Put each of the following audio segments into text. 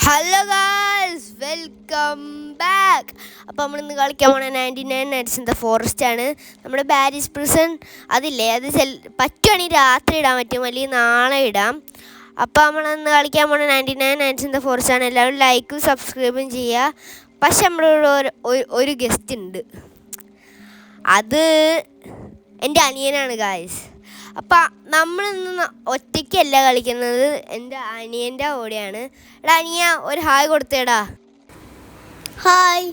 Hello guys, welcome back. അപ്പോൾ നമ്മളിന്ന് കളിക്കാൻ പോണ 99 Nights in the Forest ആണ്. നമ്മുടെ പാരീസ് പ്രിസൺ അതില്ലേ, അത് പറ്റുവാണെങ്കിൽ രാത്രി ഇടാൻ പറ്റും, അല്ലെങ്കിൽ നാളെ ഇടാം. അപ്പോൾ നമ്മളിന്ന് കളിക്കാൻ പോണ 99 Nights in the Forest ആണ്. എല്ലാവരും ലൈക്കും സബ്സ്ക്രൈബും ചെയ്യുക. പക്ഷെ നമ്മളോട് ഒരു ഗസ്റ്റ് ഉണ്ട്, അത് എൻ്റെ അനിയനാണ് ഗായ്സ്. അപ്പം നമ്മളിന്ന് ഒറ്റയ്ക്കല്ല കളിക്കുന്നത്, എൻ്റെ അനിയൻ്റെ കൂടെയാണ്. എടാ അനിയ, ഒരു ഹായ് കൊടുത്തേടാ. ഹായ്.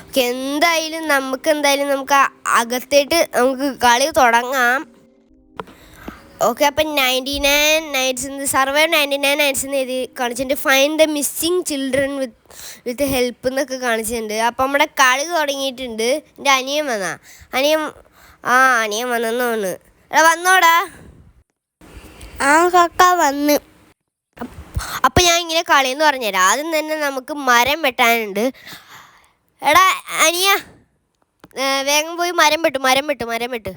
ഓക്കെ, എന്തായാലും നമുക്ക് അകത്തേട്ട് നമുക്ക് കളി തുടങ്ങാം. ഓക്കെ, അപ്പം 99 Nights in the survive 99 Nights എന്ന് എഴുതി കാണിച്ചിട്ടുണ്ട്. Find the missing children with help എന്നൊക്കെ കാണിച്ചിട്ടുണ്ട്. അപ്പം നമ്മുടെ കളി തുടങ്ങിയിട്ടുണ്ട്. എൻ്റെ അനിയൻ വന്നാ, അനിയൻ വന്നെന്ന് തോന്നുന്നു. എടാ വന്നോടാ. കാക്ക വന്ന്. അപ്പം ഞാൻ ഇങ്ങനെ കളിയെന്ന് പറഞ്ഞുതരാം. ആദ്യം തന്നെ നമുക്ക് മരം വെട്ടാനുണ്ട്. എടാ അനിയ, വേഗം പോയി മരം വെട്ട്.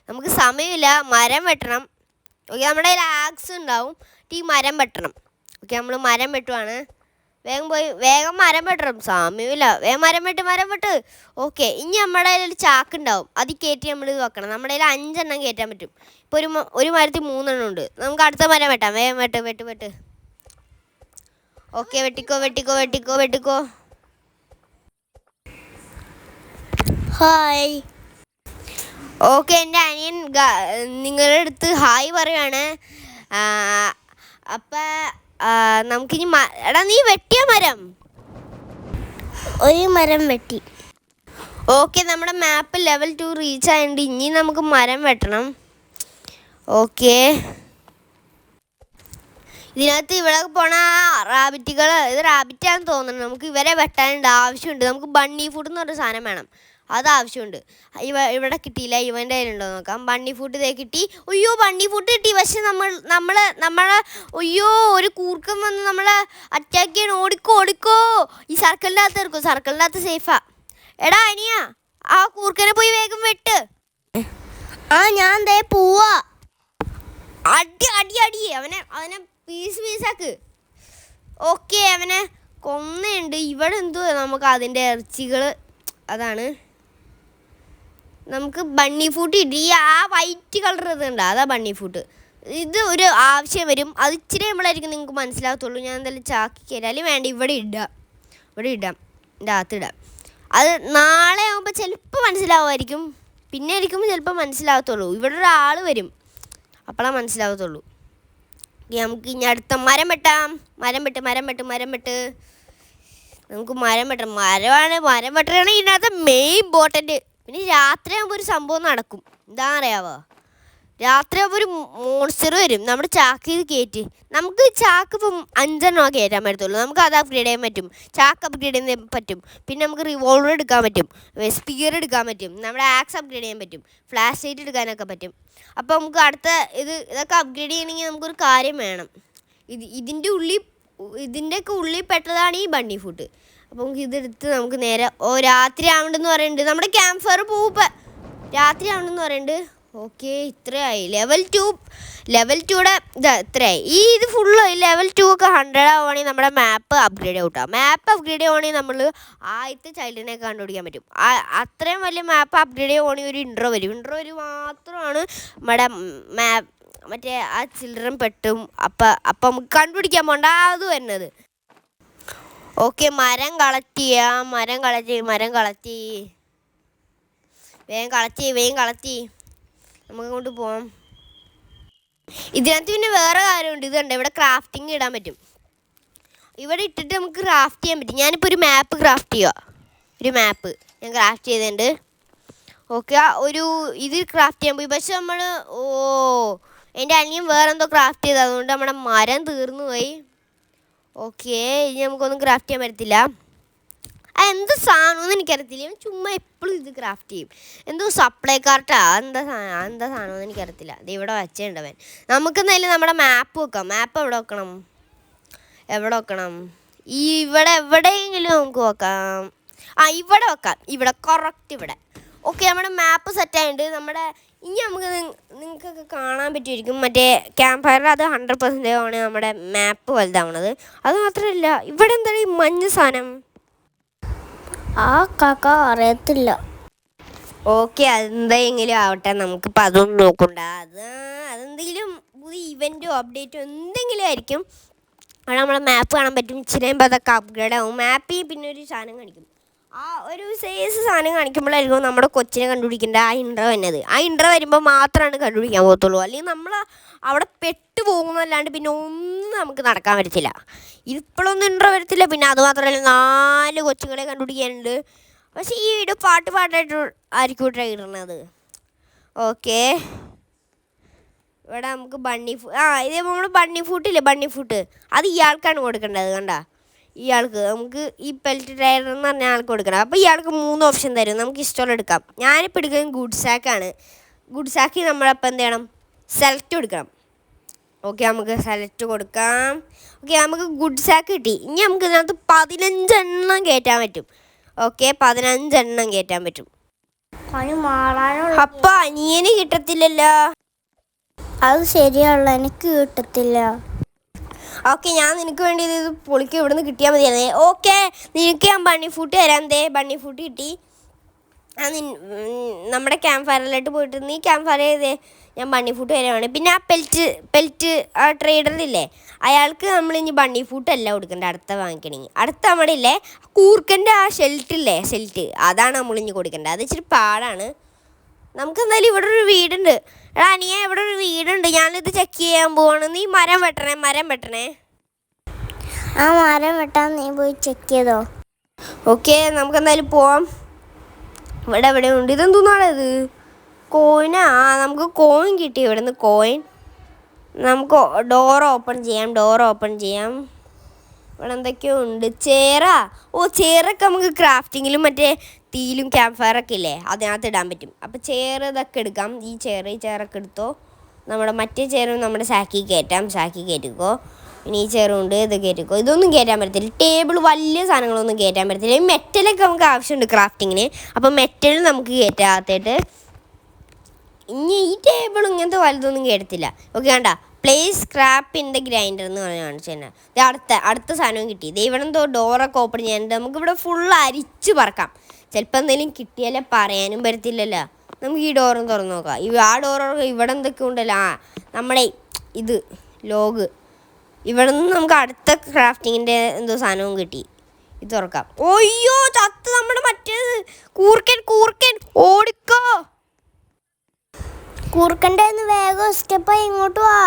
നമുക്ക് സമയമില്ല, മരം വെട്ടണം. ഓക്കെ, നമ്മുടെ കയ്യിൽ ആക്സ് ഉണ്ടാവും, ഈ മരം വെട്ടണം. ഓക്കെ, നമ്മൾ മരം വെട്ടുവാണ്. വേഗം മരം വെട്ടണം, സമയമില്ല. വേഗം മരം വെട്ട്. ഓക്കെ, ഇനി നമ്മുടെ കയ്യിൽ ചാക്കുണ്ടാവും, അത് കയറ്റി നമ്മൾ ഇത് വെക്കണം. നമ്മുടെ കയ്യിൽ 5 എണ്ണം കയറ്റാൻ പറ്റും. ഇപ്പോൾ ഒരു മരത്തിൽ 3 എണ്ണം ഉണ്ട്. നമുക്ക് അടുത്ത മരം വെട്ടാം. വേഗം വെട്ട്. ഓക്കെ, വെട്ടിക്കോ. ഹായ്. ഓക്കെ, എൻ്റെ അനിയൻ നിങ്ങളുടെ അടുത്ത് ഹായ് പറയുവാണ്. അപ്പം നമുക്കിനി എടാ, നീ വെട്ടിയ മരം? ഒരു മരം വെട്ടി. ഓക്കെ, നമ്മുടെ മാപ്പ് ലെവൽ 2 റീച്ച് ആയതുകൊണ്ട് ഇനി നമുക്ക് മരം വെട്ടണം. ഓക്കെ, ഇതിനകത്ത് ഇവിടെ പോണ റാബിറ്റുകൾ, ഇത് റാബിറ്റാണെന്ന് തോന്നുന്നു. നമുക്ക് ഇവരെ വെട്ടാനുണ്ട്, ആവശ്യമുണ്ട്. നമുക്ക് ബണ്ണി ഫുഡ് എന്ന് പറഞ്ഞ സാധനം വേണം, അത് ആവശ്യമുണ്ട്. ഇവിടെ കിട്ടിയില്ല, ഇവൻ്റെ കയ്യിലുണ്ടോ നോക്കാം. ബണ്ണി ഫുഡ് ഇതേ കിട്ടി. അയ്യോ, ബണ്ണി ഫുഡ് കിട്ടി. പക്ഷെ നമ്മളെ അയ്യോ, ഒരു കൂർക്കം വന്ന് നമ്മളെ അറ്റാക്ക് ചെയ്യാൻ. ഓടിക്കോ. ഈ സർക്കിളിനകത്ത് ഇറക്കും, സർക്കിളിനകത്ത് സേഫാ. എടാ അനിയ, ആ കൂർക്കനെ പോയി വേഗം വെട്ട്. ഞാൻ ദേ പോവാ. അടി അവനെ പീസാക്ക്. ഓക്കെ, അവനെ കൊന്നുണ്ട്. ഇവിടെ എന്തുവാ, നമുക്ക് അതിൻ്റെ ഇറച്ചികൾ, അതാണ് നമുക്ക് ബണ്ണി ഫുഡ് ഇടി. ആ വൈറ്റ് കളർ ഇതുണ്ട്, അതാ ബണ്ണി ഫുഡ്. ഇത് ഒരു ആവശ്യം വരും, അത് ഇച്ചിരി നമ്മളായിരിക്കും നിങ്ങൾക്ക് മനസ്സിലാകത്തുള്ളൂ. ഞാൻ എന്തായാലും ചാക്കി കയറാലും വേണ്ട, ഇവിടെ ഇടാം, ഇതിൻ്റെ അകത്തിടാം. അത് നാളെ ആകുമ്പോൾ ചിലപ്പോൾ മനസ്സിലാവുമായിരിക്കും, പിന്നെ ഇരിക്കുമ്പോൾ ചിലപ്പോൾ മനസ്സിലാകത്തുള്ളൂ. ഇവിടെ ഒരാൾ വരും, അപ്പോഴാണ് മനസ്സിലാകത്തുള്ളൂ. നമുക്ക് ഇനി അടുത്ത മരം വെട്ടാം. മരം വെട്ട്. നമുക്ക് മരം വെട്ടണം. മരം വെട്ടലാണ് ഇതിനകത്ത് മെയിൻ ഇമ്പോർട്ടൻറ്റ്. പിന്നെ രാത്രിയാകുമ്പോൾ ഒരു സംഭവം നടക്കും. എന്താ അറിയാവോ? രാത്രിയാകുമ്പോൾ ഒരു മോൺസ്റ്റർ വരും. നമ്മുടെ ചാക്ക് ഇത് കയറ്റി, നമുക്ക് ചാക്ക് ഇപ്പം 5 എണ്ണം കയറ്റാൻ പറ്റത്തുള്ളൂ. നമുക്ക് അത് അപ്ഗ്രേഡ് ചെയ്യാൻ പറ്റും, ചാക്ക് അപ്ഗ്രേഡ് ചെയ്യാൻ പറ്റും. പിന്നെ നമുക്ക് റിവോൾവർ എടുക്കാൻ പറ്റും, സ്പീർ എടുക്കാൻ പറ്റും, നമ്മുടെ ആക്സ് അപ്ഗ്രേഡ് ചെയ്യാൻ പറ്റും, ഫ്ലാഷ് ലൈറ്റ് എടുക്കാനൊക്കെ പറ്റും. അപ്പോൾ നമുക്ക് അടുത്ത ഇതൊക്കെ അപ്ഗ്രേഡ് ചെയ്യണമെങ്കിൽ നമുക്കൊരു കാര്യം വേണം. ഇതിൻ്റെയൊക്കെ ഉള്ളിൽ പെട്ടതാണ് ഈ ബണ്ണി ഫുഡ്. അപ്പോൾ നമുക്ക് ഇതെടുത്ത് നമുക്ക് നേരെ രാത്രി ആവണ്ടെന്ന് പറയുന്നുണ്ട്. നമ്മുടെ ക്യാമ്പ് ഫയർ പോകുമ്പോൾ രാത്രി ആവണ്ടെന്ന് പറയുന്നുണ്ട്. ഓക്കെ, ഇത്രയായി. ലെവൽ 2യുടെ ഇത്രയായി. ഇത് ഫുള്ള് ലെവൽ 2 ഒക്കെ 100 ആവുകയാണെങ്കിൽ നമ്മുടെ മാപ്പ് അപ്ഗ്രേഡ് ആവട്ടാം. മാപ്പ് അപ്ഗ്രേഡ് ചെയ്യുവാണെങ്കിൽ നമ്മൾ ആദ്യത്തെ ചൈൽഡിനെ കണ്ടുപിടിക്കാൻ പറ്റും. അത്രയും വലിയ മാപ്പ് അപ്ഗ്രേഡ് ചെയ്യുവാണെങ്കിൽ ഒരു ഇൻട്രോ വരും മാത്രമാണ് നമ്മുടെ മറ്റേ ആ ചിൽഡ്രൻ പെട്ടും. അപ്പം നമുക്ക് കണ്ടുപിടിക്കാൻ പോകണ്ട അത് വരുന്നത്. ഓക്കെ, മരം കളക്ട് ചെയ്യാം. മരം കളക്ട് വേഗം കളക്ട് നമുക്ക് അങ്ങോട്ട് പോവാം. ഇതിനകത്ത് പിന്നെ വേറെ കാര്യമുണ്ട്. ഇതുണ്ട്, ഇവിടെ ക്രാഫ്റ്റിംഗ് ഇടാൻ പറ്റും. ഇവിടെ ഇട്ടിട്ട് നമുക്ക് ക്രാഫ്റ്റ് ചെയ്യാൻ പറ്റും. ഞാനിപ്പോൾ ഒരു മാപ്പ് ക്രാഫ്റ്റ് ചെയ്യുക. ഞാൻ ക്രാഫ്റ്റ് ചെയ്തിട്ടുണ്ട്. ഓക്കെ, ഇത് ക്രാഫ്റ്റ് ചെയ്യാൻ പോയി. പക്ഷെ നമ്മൾ എൻ്റെ അനിയൻ വേറെ എന്തോ ക്രാഫ്റ്റ് ചെയ്തത്, അതുകൊണ്ട് നമ്മുടെ മരം തീർന്നു പോയി. ഓക്കെ, ഇനി നമുക്കൊന്നും ക്രാഫ്റ്റ് ചെയ്യാൻ പറ്റത്തില്ല. എന്ത് സാധനമൊന്നും എനിക്കറിയത്തില്ല. ചുമ്മാ എപ്പോഴും ഇത് ക്രാഫ്റ്റ് ചെയ്യും. എന്തോ സപ്ലൈ കാർട്ടാ, എന്താ സാധനമൊന്നും എനിക്കറിയത്തില്ല. അത് ഇവിടെ വെച്ചിട്ടുണ്ടവൻ. നമുക്കെന്തായാലും നമ്മുടെ മാപ്പ് വെക്കാം. മാപ്പ് എവിടെ വെക്കണം? ഇവിടെ എവിടെയെങ്കിലും നമുക്ക് വെക്കാം. ഇവിടെ വെക്കാം. ഇവിടെ കറക്റ്റ് ഇവിടെ. ഓക്കെ, നമ്മുടെ മാപ്പ് സെറ്റായിട്ടുണ്ട്. നമ്മുടെ ഇനി നമുക്ക് നിങ്ങൾക്കൊക്കെ കാണാൻ പറ്റുമായിരിക്കും മറ്റേ ക്യാമ്പ് ഫയറിൽ അത് 100% ആണ് നമ്മുടെ മാപ്പ് വലുതാവണത്. അത് മാത്രമല്ല ഇവിടെ എന്താണ് ഈ മഞ്ഞ സാധനം? ആ കാക്ക അറിയത്തില്ല. ഓക്കെ, അതെന്തെങ്കിലും ആവട്ടെ, നമുക്കിപ്പോൾ അതൊന്നും നോക്കണ്ട. അതെന്തെങ്കിലും പുതിയ ഇവൻറ്റോ അപ്ഡേറ്റോ എന്തെങ്കിലും ആയിരിക്കും. അവിടെ നമ്മളെ മാപ്പ് കാണാൻ പറ്റും. ഇച്ചിരി കഴിയുമ്പോൾ അതൊക്കെ അപ്ഗ്രേഡ് ആവും. മാപ്പിൽ പിന്നെ ഒരു സാധനം കാണിക്കും. ആ ഒരു സൈസ് സാധനം കാണിക്കുമ്പോഴായിരിക്കും നമ്മുടെ കൊച്ചിനെ കണ്ടുപിടിക്കേണ്ട ആ ഇൻട്രോ വന്നത്. ആ ഇൻട്രോ വരുമ്പോൾ മാത്രമാണ് കണ്ടുപിടിക്കാൻ പോകത്തുള്ളൂ. അല്ലെങ്കിൽ നമ്മൾ അവിടെ പെട്ടു പോകുന്നതല്ലാണ്ട് പിന്നെ ഒന്നും നമുക്ക് നടക്കാൻ പറ്റത്തില്ല. ഇപ്പോഴൊന്നും ഇൻട്രോ വരത്തില്ല. പിന്നെ അതുമാത്രമല്ല 4 കൊച്ചുങ്ങളെ കണ്ടുപിടിക്കാനുണ്ട്. പക്ഷേ ഈ വീഡിയോ പാട്ടായിട്ട് ആയിരിക്കും ട്രൈ ഇടുന്നത്. ഓക്കെ, ഇവിടെ നമുക്ക് ഇതേ നമ്മൾ ബണ്ണി ഫുട്ടില്ലേ, ബണ്ണി ഫുട്ട് അത് ഇയാൾക്കാണ് കൊടുക്കേണ്ടത്. കണ്ട, ഇയാൾക്ക് നമുക്ക് ഈ പെൽറ്റ് ടയർ എന്ന് പറഞ്ഞ ആൾക്ക് കൊടുക്കണം. അപ്പോൾ ഇയാൾക്ക് 3 ഓപ്ഷൻ തരും, നമുക്ക് ഇഷ്ടമുള്ള എടുക്കാം. ഞാനിപ്പോൾ എടുക്കുന്നത് ഗുഡ് സാക്കാണ്. ഗുഡ് സാക്ക് നമ്മളപ്പോൾ എന്ത് ചെയ്യണം, സെലക്ട് കൊടുക്കണം. ഓക്കെ, നമുക്ക് സെലക്ട് കൊടുക്കാം. ഓക്കെ, നമുക്ക് ഗുഡ് സാക്ക് കിട്ടി. ഇനി നമുക്ക് ഇതിനകത്ത് 15 എണ്ണം കയറ്റാൻ പറ്റും. ഓക്കെ, 15 എണ്ണം കയറ്റാൻ പറ്റും. അപ്പം അനിയന് കിട്ടത്തില്ലല്ലോ. അത് ശരിയല്ല, എനിക്ക് കിട്ടത്തില്ല. ഓക്കെ, ഞാൻ നിനക്ക് വേണ്ടി ഇത് പൊളിക്ക് ഇവിടെ നിന്ന് കിട്ടിയാൽ മതിയായിരുന്നേ. ഓക്കെ, നിനക്ക് ഞാൻ ബണ്ണി ഫുട്ട് തരാം. ബണ്ണി ഫുട്ട് കിട്ടി. നമ്മുടെ ക്യാമ്പ് ഫയറിലോട്ട് പോയിട്ട് നീ ക്യാമ്പ് ഫയർ ചെയ്തേ, ഞാൻ ബണ്ണി ഫുട്ട് തരാണ്. പിന്നെ ആ പെൽറ്റ് ആ ട്രേഡറില്ലേ, അയാൾക്ക് നമ്മൾ ഇനി ബണ്ണി ഫുട്ട് അല്ല കൊടുക്കണ്ട. അടുത്ത വാങ്ങിക്കണമെങ്കിൽ അടുത്ത നമ്മുടെ ഇല്ലേ കൂർക്കൻ്റെ ആ ഷെൽറ്റ് അതാണ് നമ്മൾ ഇനി കൊടുക്കേണ്ടത്. അത് ഇച്ചിരി പാടാണ്. നമുക്ക് എന്തായാലും ഇവിടെ ഒരു വീടുണ്ട്. എടാ അനിയ, ഇവിടെ ഒരു വീടുണ്ട്. ഞാനിത് ചെക്ക് ചെയ്യാൻ പോവാണ്. നീ മരം വെട്ടണേ. ആ മരം വെട്ടാൻ നീ പോയി ചെക്ക് ചെയ്തോ. ഓക്കെ, നമുക്ക് എന്തായാലും പോവാം. ഇവിടെ ഉണ്ട്. ഇതെന്തോന്നാണ് ഇത്? കോയിനാ? നമുക്ക് കോയിൻ കിട്ടി. ഇവിടെ നിന്ന് കോയിൻ. നമുക്ക് ഡോർ ഓപ്പൺ ചെയ്യാം. ഇവിടെ എന്തൊക്കെയോ ഉണ്ട്. ചെയറൊക്കെ നമുക്ക് ക്രാഫ്റ്റിങ്ങിലും മറ്റേ തീയിലും ക്യാമ്പ് ഫയറൊക്കെ ഇല്ലേ, അതിനകത്ത് ഇടാൻ പറ്റും. അപ്പോൾ ചെയർ ഇതൊക്കെ എടുക്കാം. ഈ ചെയറൊക്കെ എടുത്തോ. നമ്മുടെ മറ്റേ ചെയറും നമ്മുടെ സാക്കി കയറ്റിക്കോ. ഇനി ഈ ചെയറും ഉണ്ട്, ഇത് കയറ്റിക്കോ. ഇതൊന്നും കയറ്റാൻ പറ്റത്തില്ല. ടേബിൾ വലിയ സാധനങ്ങളൊന്നും കയറ്റാൻ പറ്റത്തില്ല. ഈ മെറ്റലൊക്കെ നമുക്ക് ആവശ്യമുണ്ട് ക്രാഫ്റ്റിങ്ങിന്. അപ്പോൾ മെറ്റൽ നമുക്ക് കയറ്റാത്തിട്ട് ഇനി ഈ ടേബിൾ ഇങ്ങനത്തെ വലുതൊന്നും കയറ്റത്തില്ല. ഓക്കെ, വേണ്ട. Place scrap in the grinder എന്ന് പറഞ്ഞ് കാണിച്ചു തന്നെ. അടുത്ത സാധനവും കിട്ടി. ഇവിടെ എന്തോ ഡോറൊക്കെ ഓപ്പൺ ചെയ്യാനുണ്ട്. നമുക്കിവിടെ ഫുള്ള് അരിച്ച് പറക്കാം. ചിലപ്പോൾ എന്തെങ്കിലും കിട്ടിയാലേ പറയാനും പറ്റത്തില്ലല്ലോ. നമുക്ക് ഈ ഡോറും തുറന്ന് നോക്കാം. ആ ഡോറൊക്കെ ഇവിടെ എന്തൊക്കെ ഉണ്ടല്ലോ. നമ്മുടെ ഇത് ലോഗ് ഇവിടെ നിന്ന് നമുക്ക് അടുത്ത ക്രാഫ്റ്റിങ്ങിൻ്റെ എന്തോ സാധനവും കിട്ടി. ഇത് തുറക്കാം. ഒയ്യോ, ചത്ത് നമ്മുടെ മറ്റേത് കൂർക്കൻ ഓടിക്കോ. കൂർക്കൻ്റെ വേഗം സ്റ്റെപ്പായി ഇങ്ങോട്ട് വാ.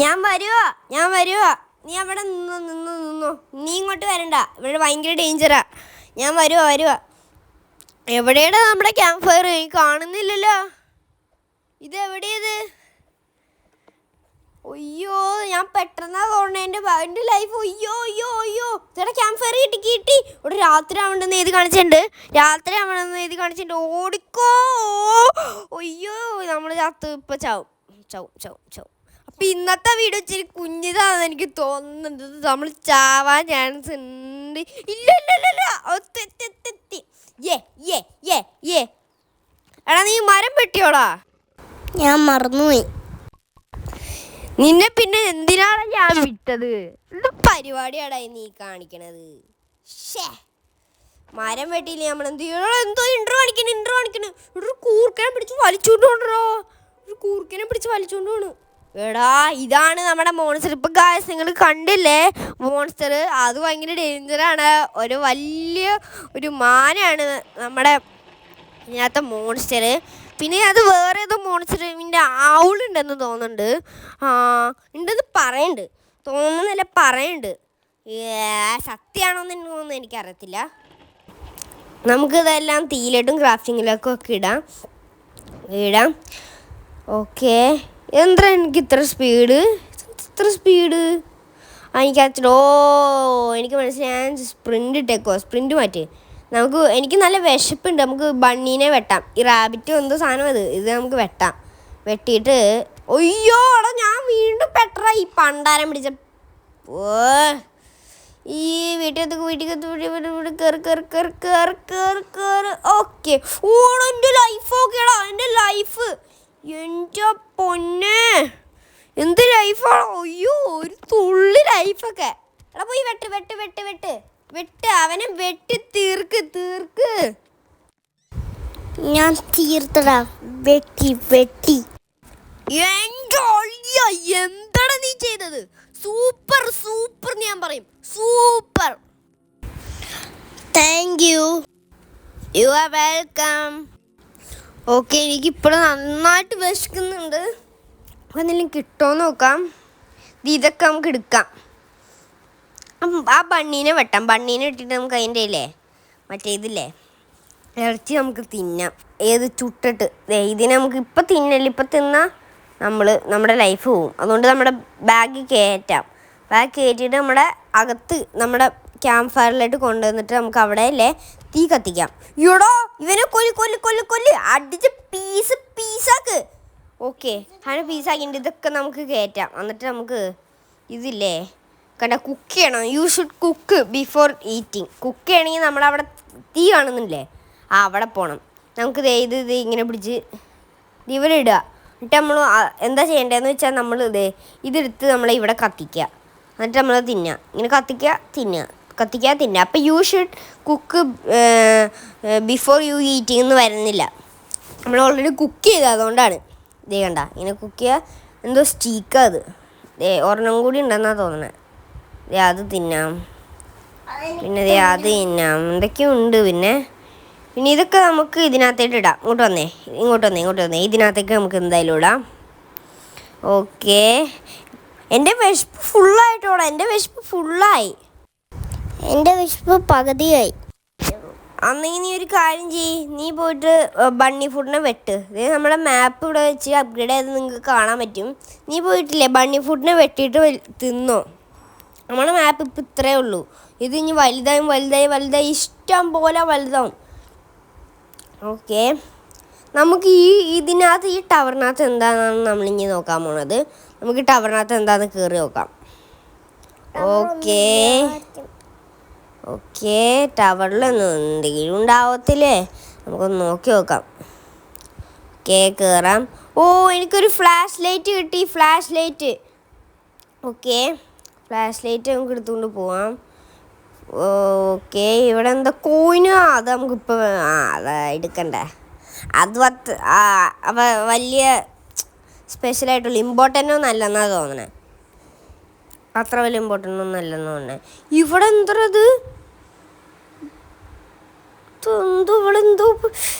ഞാൻ വരുവാ. നീ അവിടെ നിന്നോ. നീ ഇങ്ങോട്ട് വരണ്ട. ഇവിടെ ഭയങ്കര ഡേഞ്ചറാ. ഞാൻ വരുവാ. എവിടെയാണ് നമ്മുടെ ക്യാമ്പ് ഫയർ? കാണുന്നില്ലല്ലോ. ഇത് എവിടെയത്? ഒയ്യോ, ഞാൻ പെട്ടെന്നാ തോന്നണേ എൻ്റെ ലൈഫ്. ഒയ്യോ. ചേട്ടാ, ക്യാമ്പ് ഫയർ കിട്ടി. ഇവിടെ രാത്രി ആവണ്ടെന്ന് എഴുതി കാണിച്ചിട്ടുണ്ട്. ഓടിക്കോ. ഒയ്യോ, നമ്മൾ ചത്ത് ഇപ്പം ചാവും. അപ്പം ഇന്നത്തെ വീഡിയോ ഇച്ചിരി കുഞ്ഞിതാണെന്ന് എനിക്ക് തോന്നുന്നുണ്ട്. നമ്മൾ ചാവാൻ ചാൻസ് ഉണ്ട്. ഇല്ല. എടാ, നീ മരം വെട്ടിയോടാ? ഞാൻ മറന്നുപോയി. നിന്നെ പിന്നെ എന്തിനാണ് ഞാൻ വിട്ടത്? എന്ത് പരിപാടിയാടാ നീ കാണിക്കണത്? മരം വെട്ടിയില്ലേ നമ്മൾ എന്ത് ചെയ്യണോ? എന്തോ ഇൻട്രോ കാണിക്കണ ഒരു കൂർക്കനെ പിടിച്ച് വലിച്ചോണ്ട് പോണു. എടാ, ഇതാണ് നമ്മുടെ മോൺസ്റ്റർ. ഇപ്പം ഗായ്സ് നിങ്ങൾ കണ്ടില്ലേ മോൺസ്റ്റർ? അത് ഭയങ്കര ഡേഞ്ചറാണ്. ഒരു മാനാണ് നമ്മുടെ ഇതിനകത്തെ മോൺസ്റ്റർ. പിന്നെ അത് വേറെ ഏതോ മോൺസ്റ്ററിൻ്റെ ആവുളുണ്ടെന്ന് തോന്നുന്നുണ്ട്. ഉണ്ടെന്ന് പറയുന്നുണ്ട്. സത്യമാണോന്ന് തോന്നുന്നു, എനിക്കറിയത്തില്ല. നമുക്കിതെല്ലാം തീയിലിട്ടും ക്രാഫ്റ്റിങ്ങിലൊക്കെ ഇടാം. ഓക്കെ, എന്താ എനിക്ക് ഇത്ര സ്പീഡ്? എനിക്ക് മനസ്സിലായി. ഞാൻ സ്പ്രിൻ്റ് മാറ്റി. എനിക്ക് നല്ല വിശപ്പുണ്ട്. നമുക്ക് ബണ്ണീനെ വെട്ടാം. ഈ റാബിറ്റ് എന്തോ സാധനം ഇത് നമുക്ക് വെട്ടിയിട്ട്. ഒയ്യോ, ഞാൻ വീണ്ടും പെട്ടറാ ഈ പണ്ടാരം പിടിച്ച. ഈ വീട്ടിൽ കയറി. ഓക്കെ, ഓടാ എൻ്റെ ലൈഫ്. ഓക്കെടാ എൻ്റെ ലൈഫ്. എൻ്റെ പൊന്നെ, എന്ത് ലൈഫാണോ. അയ്യോ, ഒരു തുള്ളി ലൈഫൊക്കെ. എടാ പോയി വെട്ട് അവനെ വെട്ടി തീർക്ക്. ഞാൻ തീർത്തടാ, വെട്ടി. എൻ്റെ അളിയ, എന്താണ് നീ ചെയ്തത്? സൂപ്പർ ഞാൻ പറയും, super. Thank you. You are welcome. Okay, എനിക്കിപ്പോഴും നന്നായിട്ട് വിശക്കുന്നുണ്ട്. എന്തെങ്കിലും കിട്ടുമോ നോക്കാം. ഇതൊക്കെ നമുക്ക് എടുക്കാം. ആ ബണ്ണീനെ വെട്ടാം. ബണ്ണീനെ ഇട്ടിട്ട് നമുക്ക് അതിൻ്റെ ഇല്ലേ മറ്റേ ഇതില്ലേ ഇറച്ചി നമുക്ക് തിന്നാം. ഏത് ചുട്ടിട്ട്. ഇതിനെ നമുക്ക് ഇപ്പം തിന്നല്ല. ഇപ്പം തിന്നാൽ നമ്മുടെ ലൈഫ് പോവും. അതുകൊണ്ട് നമ്മുടെ ബാഗ് കയറ്റിയിട്ട് നമ്മുടെ അകത്ത് നമ്മുടെ ക്യാമ്പ് ഫയറിലായിട്ട് കൊണ്ടുവന്നിട്ട് നമുക്ക് അവിടെ അല്ലേ തീ കത്തിക്കാം. ഇവിടോ ഇവനെ കൊല്ലി അടിച്ച് പീസാക്ക്. ഓക്കെ, അങ്ങനെ പീസാക്കിയിട്ട് ഇതൊക്കെ നമുക്ക് കയറ്റാം. എന്നിട്ട് നമുക്ക് ഇതില്ലേ കുക്ക് ചെയ്യണം. You should cook before eating. Cook ചെയ്യണമെങ്കിൽ നമ്മളവിടെ തീ കാണുന്നില്ലേ, അവിടെ പോകണം. നമുക്ക് ഇത് ഇങ്ങനെ പിടിച്ച് ഇവിടെ ഇടുക. എന്നിട്ട് നമ്മൾ എന്താ ചെയ്യേണ്ടതെന്ന് വെച്ചാൽ നമ്മൾ ഇതെടുത്ത് നമ്മളെ ഇവിടെ കത്തിക്കുക. എന്നിട്ട് നമ്മൾ തിന്നുക. ഇങ്ങനെ കത്തിക്കുക തിന്നുക. അപ്പോൾ you should cook before you eating എന്ന് വരുന്നില്ല. നമ്മൾ ഓൾറെഡി കുക്ക് ചെയ്തത്, അതുകൊണ്ടാണ്. കണ്ട, ഇങ്ങനെ കുക്ക് ചെയ്യുക. എന്തോ സ്റ്റീക്കാ അത്. ഒരെണ്ണം കൂടി ഉണ്ടെന്നാണ് തോന്നണേ. അത് തിന്നാം. പിന്നെ അത് തിന്നാം. എന്തൊക്കെയോ ഉണ്ട്. പിന്നെ ഇതൊക്കെ നമുക്ക് ഇതിനകത്തേട്ട് ഇടാം. ഇങ്ങോട്ട് വന്നേ. ഇതിനകത്തേക്ക് നമുക്ക് എന്തായാലും ഇടാം. ഓക്കെ, എൻ്റെ വിശപ്പ് ഫുള്ളായിട്ടോടാ. എൻ്റെ വിശപ്പ് പകുതിയായി. അന്നെങ്കിൽ നീ ഒരു കാര്യം ചെയ്യ്. നീ പോയിട്ട് ബണ്ണി ഫുഡിനെ വെട്ട്. നമ്മുടെ മാപ്പ് ഇവിടെ വെച്ച് അപ്ഗ്രേഡ് ചെയ്ത് നിങ്ങൾക്ക് കാണാൻ പറ്റും. നീ പോയിട്ടില്ലേ ബണ്ണി ഫുഡിനെ വെട്ടിയിട്ട് തിന്നോ. നമ്മുടെ മാപ്പ് ഇപ്പം ഇത്രയേ ഉള്ളൂ. ഇത് ഇനി വലുതായി ഇഷ്ടം പോലെ വലുതാവും. ഓക്കെ, നമുക്ക് ഇതിനകത്ത് ഈ ടവറിനകത്ത് എന്താണെന്നാണ് നമ്മളിനി നോക്കാൻ പോണത്. നമുക്ക് ടവറിനകത്ത് എന്താണെന്ന് കയറി നോക്കാം. ഓക്കെ, ടവറിലൊന്നും എന്തെങ്കിലും ഉണ്ടാവത്തില്ലേ, നമുക്കൊന്ന് നോക്കി നോക്കാം. ഓക്കെ, കയറാം. എനിക്കൊരു ഫ്ലാഷ് ലൈറ്റ് കിട്ടി. ഓക്കെ, ഫ്ലാഷ് ലൈറ്റ് നമുക്ക് എടുത്തുകൊണ്ട് പോവാം. ഓക്കെ, ഇവിടെ എന്താ കോയിന്, അത് നമുക്കിപ്പോൾ അത് എടുക്കണ്ടേ. അത് വലിയ സ്പെഷ്യലായിട്ടുള്ള ഇമ്പോർട്ടൻ്റ് ഒന്നും അല്ലെന്നാണ് തോന്നണേ. അത്ര വലിയ ഇമ്പോർട്ടൻ്റ് ഒന്നും അല്ലെന്ന് തോന്നണേ. ഇവിടെ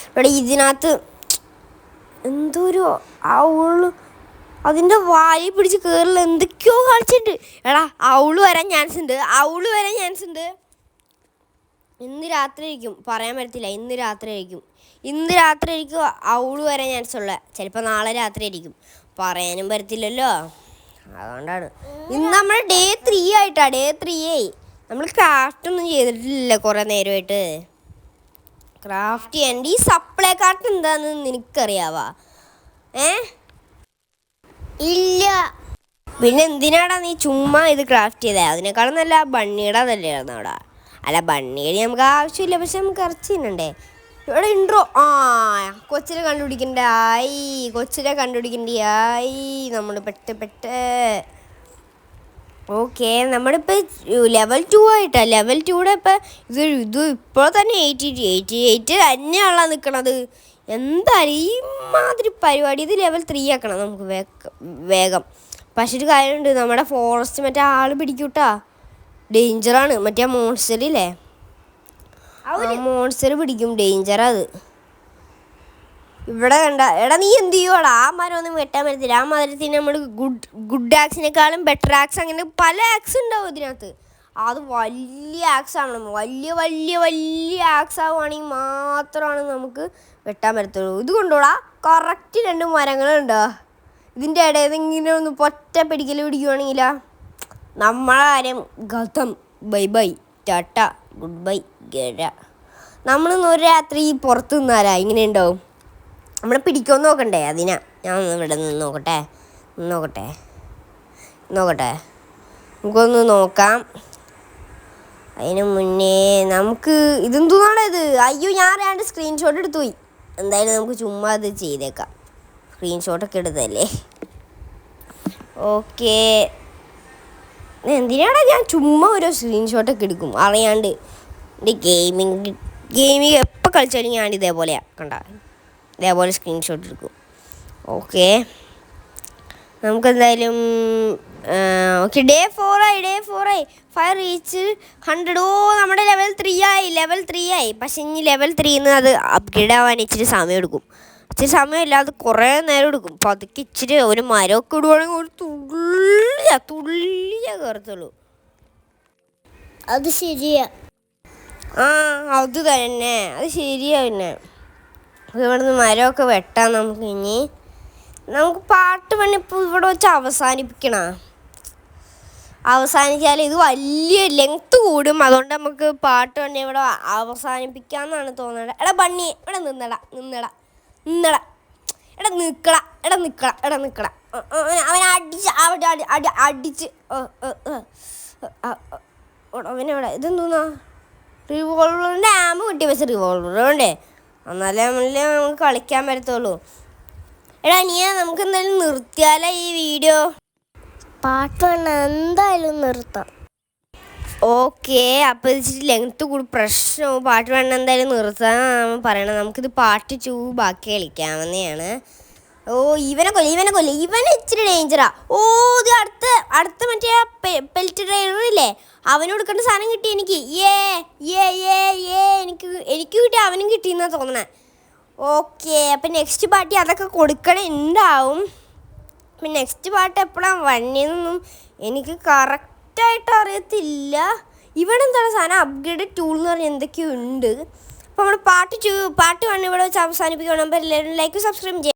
ഇവിടെ ഇതിനകത്ത് എന്തോ ഒരു അതിൻ്റെ വാലി പിടിച്ച് കയറില്ല, എന്തൊക്കെയോ കളിച്ചിട്ടുണ്ട്. എടാ അവള് വരാൻ ചാൻസ് ഉണ്ട്. ഇന്ന് രാത്രി ആയിരിക്കും, പറയാൻ പറ്റത്തില്ല. ഇന്ന് രാത്രി ആയിരിക്കും അവള് വരാൻ ചാൻസ് ഉള്ളത്. ചിലപ്പോൾ നാളെ രാത്രി ആയിരിക്കും, പറയാനും പറ്റത്തില്ലല്ലോ. അതുകൊണ്ടാണ് ഇന്ന് നമ്മൾ ഡേ 3 ആയിട്ടാ. ഡേ 3 ആയി. നമ്മൾ ക്രാഫ്റ്റ് ഒന്നും ചെയ്തിട്ടില്ല കുറേ നേരമായിട്ട്. ക്രാഫ്റ്റ് ചെയ്യേണ്ട ഈ സപ്ലൈ കാർട്ട് എന്താണെന്ന് നിനക്കറിയാവാ? ഇല്ല. പിന്നെ എന്തിനാടാ നീ ചുമ്മാ ഇത് ക്രാഫ്റ്റ് ചെയ്തേ? അതിനേക്കാളും നല്ല ബണ്ണിയുടെ നല്ലതായിരുന്നു അവിടെ. അല്ല, ബണ്ണിയുടെ നമുക്ക് ആവശ്യമില്ല, പക്ഷെ നമുക്ക് ഇറച്ചി തിന്നണ്ടേ. ഇവിടെ ഇൻട്രോ കൊച്ചിനെ കണ്ടുപിടിക്കണ്ടായി നമ്മൾ പെട്ട്. ഓക്കെ, നമ്മളിപ്പോൾ ലെവൽ 2 ആയിട്ടാ. ലെവൽ 2യുടെ ഇപ്പം ഇത് ഇപ്പോൾ തന്നെ 88 തന്നെയാണല്ലോ നിൽക്കണത്. എന്തായാലും ഈ മാതിരി പരിപാടി ഇത് ലെവൽ 3 ആക്കണം നമുക്ക് വേഗം. പക്ഷെ ഒരു കാര്യമുണ്ട്, നമ്മുടെ ഫോറസ്റ്റ് മറ്റേ ആൾ പിടിക്കൂട്ടാ. ഡേഞ്ചറാണ്. മറ്റേ മോൺസ്റ്ററില്ലേ, മോൺസ്റ്റർ പിടിക്കും. ഡേഞ്ചറാ അത്. ഇവിടെ കണ്ട. എടാ നീ എന്ത് ചെയ്യുവാടാ? ആ മരം ഒന്നും വെട്ടാൻ പറ്റത്തില്ല. ആ മരത്തിന് നമ്മൾ ഗുഡ് ആക്സിനേക്കാളും ബെറ്റർ ആക്സ്, അങ്ങനെ പല ആക്സ് ഉണ്ടാവും ഇതിനകത്ത്. അത് വലിയ ആക്സ് ആവണം. വലിയ ആക്സ് ആവുകയാണെങ്കിൽ മാത്രമാണ് നമുക്ക് വെട്ടാൻ പറ്റത്തുള്ളൂ. ഇത് കൊണ്ടോടാ, കറക്റ്റ് 2 മരങ്ങളുണ്ടോ. ഇതിൻ്റെ ഇടയിൽ ഇങ്ങനെ ഒന്ന് പൊറ്റ പിടിക്കുവാണെങ്കിലാ നമ്മളെ കാര്യം ഗതം. By Tata good bye ഗര. നമ്മളൊന്ന് ഒരു രാത്രി പുറത്ത് നിന്നാലാ ഇങ്ങനെ ഉണ്ടാവും. നമ്മളെ പിടിക്കുമെന്ന് നോക്കണ്ടേ? അതിനാ ഞാൻ ഒന്ന് ഇവിടെ നിന്ന് നോക്കട്ടെ. നമുക്കൊന്ന് നോക്കാം. അതിന് മുന്നേ നമുക്ക് ഇതെന്തോന്നാണ് ഇത്? അയ്യോ, ഞാൻ അറിയാണ്ട് സ്ക്രീൻഷോട്ട് എടുത്തു പോയി. എന്തായാലും നമുക്ക് ചുമ്മാ അത് ചെയ്തേക്കാം. സ്ക്രീൻഷോട്ടൊക്കെ എടുത്തല്ലേ. ഓക്കെ, എന്തിനാണ് ഞാൻ ചുമ്മാ ഓരോ സ്ക്രീൻഷോട്ടൊക്കെ എടുക്കും അറിയാണ്ട്. എൻ്റെ ഗെയിമിങ് എപ്പോൾ കളിച്ചാലും ഞാൻ ഇതേപോലെയാണ്, കണ്ട ഇതേപോലെ സ്ക്രീൻഷോട്ട് എടുക്കും. ഓക്കെ, നമുക്കെന്തായാലും ഓക്കെ, ഡേ 4 ആയി. 5 റീച്ച് 100. ഓ, നമ്മുടെ ലെവൽ 3 ആയി. പക്ഷെ ഇനി ലെവൽ 3 അത് അപ്ഗ്രേഡ് ആവാൻ ഇച്ചിരി സമയം എടുക്കും. ഇച്ചിരി സമയമില്ല, അത് കുറേ നേരം എടുക്കും. അപ്പോൾ അതൊക്കെ ഇച്ചിരി ഒരു മരമൊക്കെ ഇടുവാണെങ്കിൽ ഒരു തുള്ളിയ കയറത്തുള്ളൂ. അത് ശരിയാ. അത് തന്നെ, അത് ശരിയാ. പിന്നെ ഇവിടുന്ന് മരമൊക്കെ വെട്ടാം നമുക്ക്. ഇനി നമുക്ക് പാട്ട് പണി ഇപ്പോൾ ഇവിടെ വെച്ച് അവസാനിച്ചാൽ ഇത് വലിയ ലെങ്ത്ത് കൂടും. അതുകൊണ്ട് നമുക്ക് പാട്ട് പണി ഇവിടെ അവസാനിപ്പിക്കാമെന്നാണ് തോന്നുന്നത്. എടാ ബണ്ണി, ഇവിടെ നിന്നടാ. നിക്കടാ. അവനെ അടിച്ച് അവനെവിടെ? ഇതെന്തോന്നാ? റിവോൾവറിൻ്റെ ആമ കിട്ടി. പക്ഷെ റിവോൾവർ വേണ്ടേ? എന്നാലേ നമുക്ക് കളിക്കാൻ പറ്റത്തുള്ളൂ. എടാ നമുക്ക് എന്തായാലും നിർത്തിയാലോ ഈ വീഡിയോ? പാട്ട് വേണ്ട, എന്തായാലും നിർത്താം. ഓക്കെ, അപ്പോൾ ഇച്ചിരി ലെങ്ത്ത് കൂടി പ്രശ്നവും. പാട്ട് വേണ്ട, എന്തായാലും നിർത്താൻ പറയണം. നമുക്കിത് പാർട്ട് 2 ബാക്കി കളിക്കാവുന്നതാണ്. ഓ, ഇവനെ കൊല്ല. ഇവൻ ഇച്ചിരി ഡേഞ്ചറാ. ഓ, ഇത് അടുത്ത മറ്റേ പെൽറ്റ് ഡ്രൈവറില്ലേ, അവന് കൊടുക്കേണ്ട സാധനം കിട്ടി എനിക്ക്. എനിക്ക് കിട്ടി, അവനും കിട്ടിയെന്നാണ് തോന്നണേ. ഓക്കെ, അപ്പം നെക്സ്റ്റ് പാർട്ടി അതൊക്കെ കൊടുക്കണുണ്ടാവും. അപ്പം നെക്സ്റ്റ് പാർട്ട് എപ്പോഴാണ് വന്നതെന്നൊന്നും എനിക്ക് കറക്റ്റായിട്ട് അറിയത്തില്ല. ഇവിടെ എന്താണ് സാധനം? അപ്ഗ്രേഡ് ടൂൾ എന്ന് പറഞ്ഞാൽ എന്തൊക്കെയോ ഉണ്ട്. അപ്പോൾ നമ്മൾ പാർട്ട് 1 ഇവിടെ വെച്ച് അവസാനിപ്പിക്കണം. അപ്പോൾ എല്ലാവരും ലൈക്ക് സബ്സ്ക്രൈബ് ചെയ്യാം.